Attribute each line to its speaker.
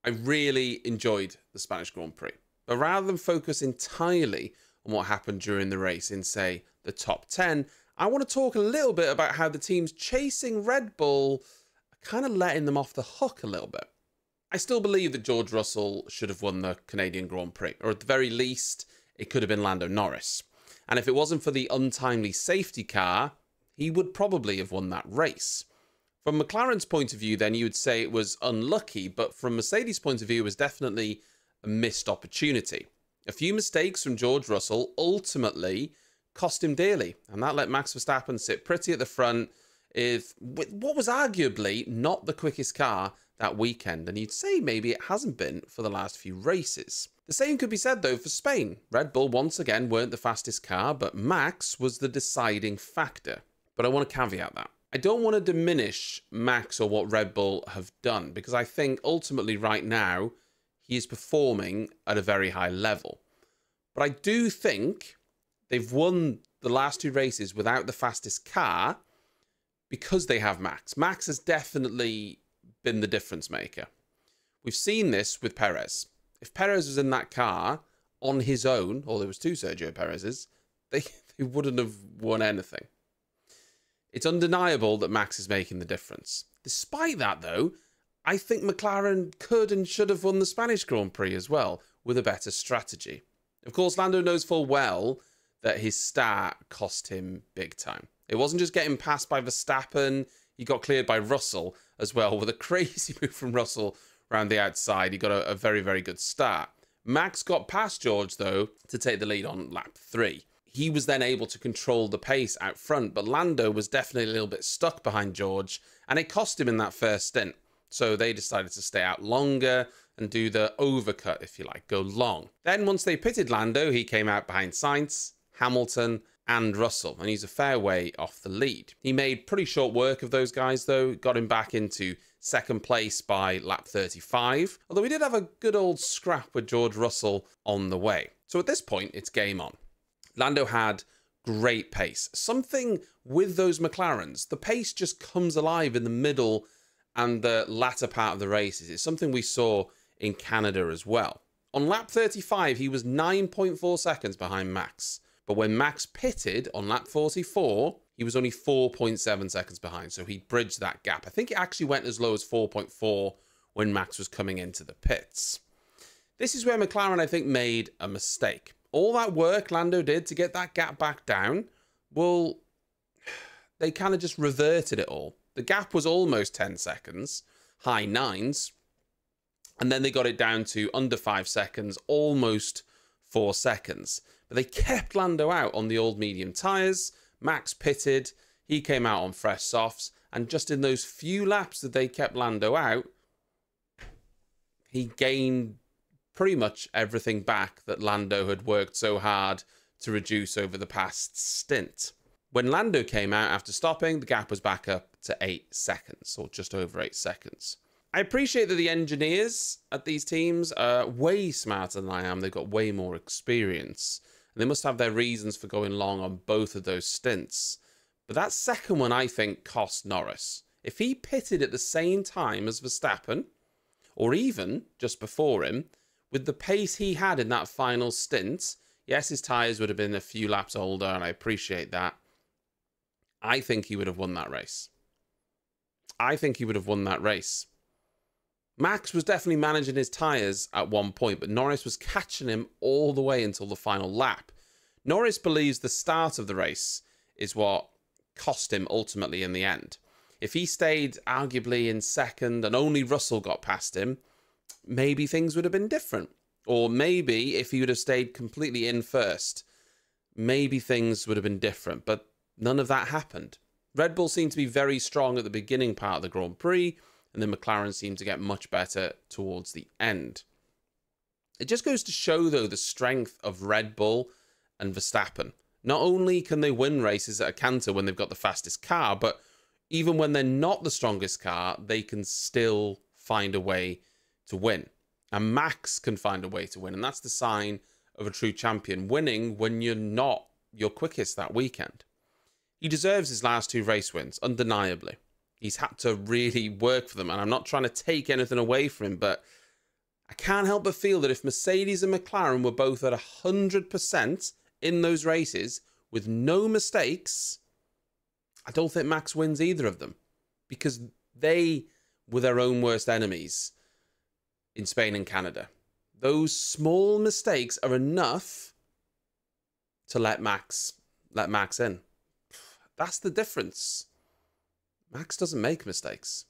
Speaker 1: I really enjoyed the Spanish Grand Prix. But rather than focus entirely on what happened during the race in, say, the top 10, I want to talk a little bit about how the teams chasing Red Bull are kind of letting them off the hook a little bit. I still believe that George Russell should have won the Canadian Grand Prix, or at the very least, it could have been Lando Norris. And if it wasn't for the untimely safety car, he would probably have won that race. From McLaren's point of view, then, you would say it was unlucky, but from Mercedes' point of view, it was definitely a missed opportunity. A few mistakes from George Russell ultimately cost him dearly, and that let Max Verstappen sit pretty at the front with what was arguably not the quickest car that weekend, and you'd say maybe it hasn't been for the last few races. The same could be said, though, for Spain. Red Bull, once again, weren't the fastest car, but Max was the deciding factor. But I want to caveat that. I don't want to diminish Max or what Red Bull have done, because I think ultimately right now he is performing at a very high level. But I do think they've won the last two races without the fastest car because they have Max. Max has definitely been the difference maker. We've seen this with Perez. If Perez was in that car on his own, or there was two Sergio Perez's, they wouldn't have won anything. It's undeniable that Max is making the difference. Despite that, though, I think McLaren could and should have won the Spanish Grand Prix as well, with a better strategy. Of course, Lando knows full well that his start cost him big time. It wasn't just getting passed by Verstappen, he got cleared by Russell as well, with a crazy move from Russell around the outside. He got a very, very good start. Max got past George, though, to take the lead on lap 3. He was then able to control the pace out front, but Lando was definitely a little bit stuck behind George, and it cost him in that first stint. So they decided to stay out longer and do the overcut, if you like, go long. Then once they pitted Lando, he came out behind Sainz, Hamilton, and Russell, and he's a fair way off the lead. He made pretty short work of those guys, though, got him back into second place by lap 35, although we did have a good old scrap with George Russell on the way. So at this point, it's game on. Lando had great pace. Something with those McLarens, the pace just comes alive in the middle and the latter part of the races. It's something we saw in Canada as well. On lap 35, he was 9.4 seconds behind Max. But when Max pitted on lap 44, he was only 4.7 seconds behind. So he bridged that gap. I think it actually went as low as 4.4 when Max was coming into the pits. This is where McLaren, I think, made a mistake. All that work Lando did to get that gap back down, well, they kind of just reverted it all. The gap was almost 10 seconds, high 9s, and then they got it down to under 5 seconds, almost 4 seconds. But they kept Lando out on the old medium tyres. Max pitted, he came out on fresh softs, and just in those few laps that they kept Lando out, he gained pretty much everything back that Lando had worked so hard to reduce over the past stint. When Lando came out after stopping, the gap was back up to 8 seconds, or just over 8 seconds. I appreciate that the engineers at these teams are way smarter than I am. They've got way more experience. And they must have their reasons for going long on both of those stints. But that second one, I think, cost Norris. If he pitted at the same time as Verstappen, or even just before him, with the pace he had in that final stint, yes, his tyres would have been a few laps older, and I appreciate that. I think he would have won that race. I think he would have won that race. Max was definitely managing his tyres at one point, but Norris was catching him all the way until the final lap. Norris believes the start of the race is what cost him ultimately in the end. If he stayed arguably in second and only Russell got past him, maybe things would have been different. Or maybe if he would have stayed completely in first, maybe things would have been different. But none of that happened. Red Bull seemed to be very strong at the beginning part of the Grand Prix, and then McLaren seemed to get much better towards the end. It just goes to show, though, the strength of Red Bull and Verstappen. Not only can they win races at a canter when they've got the fastest car, but even when they're not the strongest car, they can still find a way to win. And Max can find a way to win, and that's the sign of a true champion, winning when you're not your quickest that weekend. He deserves his last 2 race wins, undeniably. He's had to really work for them, and I'm not trying to take anything away from him, but I can't help but feel that if Mercedes and McLaren were both at 100% in those races with no mistakes, I don't think Max wins either of them, because they were their own worst enemies in Spain and Canada. Those small mistakes are enough to let Max in. That's the difference. Max doesn't make mistakes.